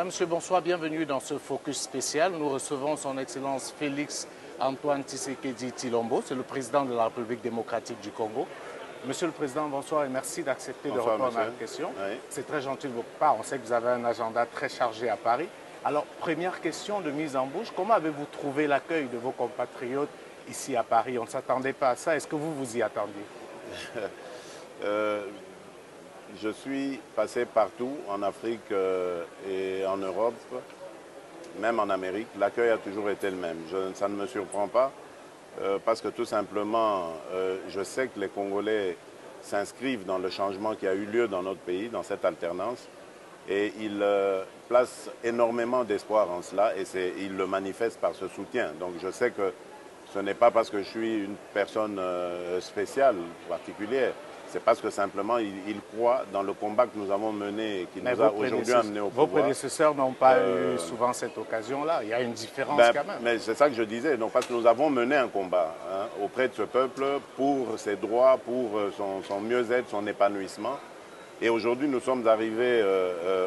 monsieur, bonsoir, bienvenue dans ce focus spécial. Nous recevons son Excellence Félix Antoine Tshisekedi Tshilombo, c'est le président de la République démocratique du Congo. Monsieur le Président, bonsoir et merci d'accepter de répondre à ma question. Oui. C'est très gentil de votre part, on sait que vous avez un agenda très chargé à Paris. Alors, première question de mise en bouche, comment avez-vous trouvé l'accueil de vos compatriotes ici à Paris? On ne s'attendait pas à ça, est-ce que vous vous y attendiez? Je suis passé partout, en Afrique et en Europe, même en Amérique. L'accueil a toujours été le même. Ça ne me surprend pas parce que tout simplement, je sais que les Congolais s'inscrivent dans le changement qui a eu lieu dans notre pays, dans cette alternance. Et ils placent énormément d'espoir en cela et ils le manifestent par ce soutien. Donc je sais que ce n'est pas parce que je suis une personne spéciale, particulière. C'est parce que simplement, ils croient dans le combat que nous avons mené et qui nous a aujourd'hui amené au pouvoir. Vos prédécesseurs n'ont pas eu souvent cette occasion-là. Il y a une différence quand même. Mais c'est ça que je disais. Donc, parce que nous avons mené un combat auprès de ce peuple pour ses droits, pour son mieux-être, son épanouissement. Et aujourd'hui, nous sommes arrivés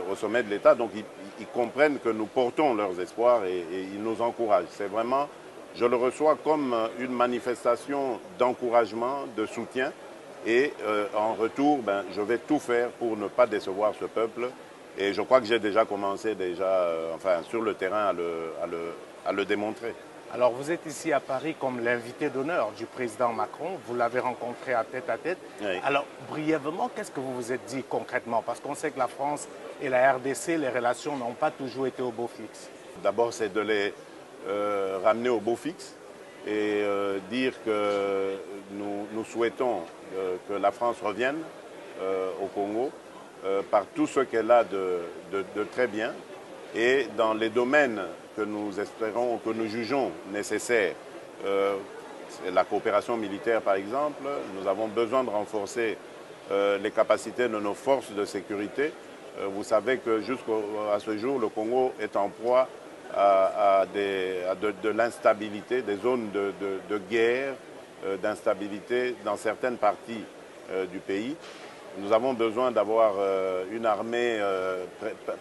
au sommet de l'État. Donc, ils comprennent que nous portons leurs espoirs et ils nous encouragent. C'est vraiment, je le reçois comme une manifestation d'encouragement, de soutien. Et en retour, je vais tout faire pour ne pas décevoir ce peuple. Et je crois que j'ai déjà commencé sur le terrain à le démontrer. Alors vous êtes ici à Paris comme l'invité d'honneur du président Macron. Vous l'avez rencontré à tête à tête. Oui. Alors brièvement, qu'est-ce que vous vous êtes dit concrètement? Parce qu'on sait que la France et la RDC, les relations n'ont pas toujours été au beau fixe. D'abord, c'est de les ramener au beau fixe et dire que nous souhaitons que la France revienne au Congo par tout ce qu'elle a de très bien et dans les domaines que nous espérons, que nous jugeons nécessaires. La coopération militaire par exemple, nous avons besoin de renforcer les capacités de nos forces de sécurité. Vous savez que jusqu'à ce jour, le Congo est en proie à de l'instabilité, des zones de guerre, d'instabilité dans certaines parties du pays. Nous avons besoin d'avoir une armée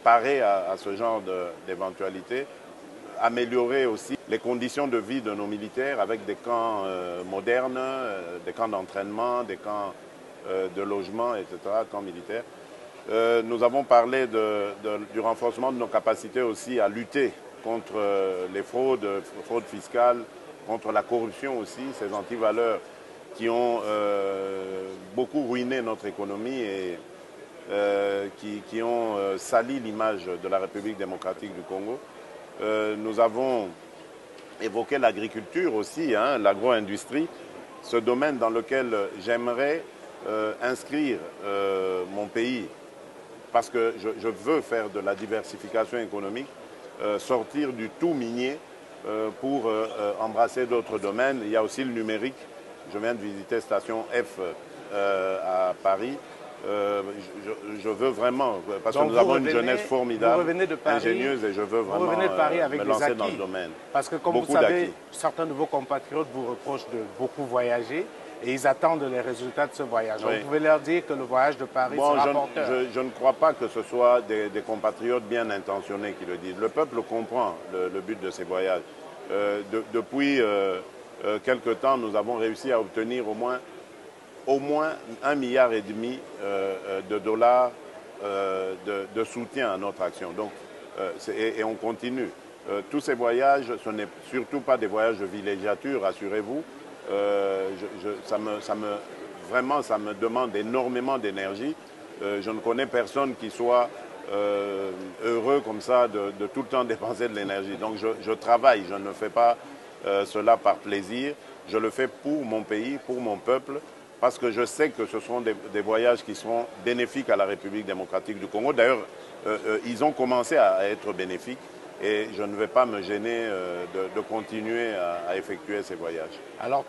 parée à ce genre d'éventualité, améliorer aussi les conditions de vie de nos militaires avec des camps modernes, des camps d'entraînement, des camps de logement, etc., camps militaires. Nous avons parlé du renforcement de nos capacités aussi à lutter contre les fraudes fiscales, contre la corruption aussi, ces antivaleurs qui ont beaucoup ruiné notre économie et qui ont sali l'image de la République démocratique du Congo. Nous avons évoqué l'agriculture aussi, l'agro-industrie, ce domaine dans lequel j'aimerais inscrire mon pays parce que je veux faire de la diversification économique, sortir du tout minier pour embrasser d'autres domaines. Il y a aussi le numérique. Je viens de visiter Station F à Paris. Je veux vraiment, parce que nous avons une jeunesse formidable, ingénieuse, et je veux vraiment me lancer dans le domaine. Parce que comme vous savez, certains de vos compatriotes vous reprochent de beaucoup voyager et ils attendent les résultats de ce voyage. Oui. Vous pouvez leur dire que le voyage de Paris sera porteur. Je ne crois pas que ce soit des compatriotes bien intentionnés qui le disent. Le peuple comprend le but de ces voyages. Depuis quelque temps, nous avons réussi à obtenir au moins 1,5 milliard de dollars de soutien à notre action. Donc, et on continue. Tous ces voyages, ce n'est surtout pas des voyages de villégiature, rassurez-vous. Vraiment, ça me demande énormément d'énergie. Je ne connais personne qui soit heureux comme ça de tout le temps dépenser de l'énergie. Donc je travaille, je ne fais pas cela par plaisir. Je le fais pour mon pays, pour mon peuple, parce que je sais que ce seront des voyages qui seront bénéfiques à la République démocratique du Congo. D'ailleurs, ils ont commencé à être bénéfiques et je ne vais pas me gêner de continuer à effectuer ces voyages. Alors,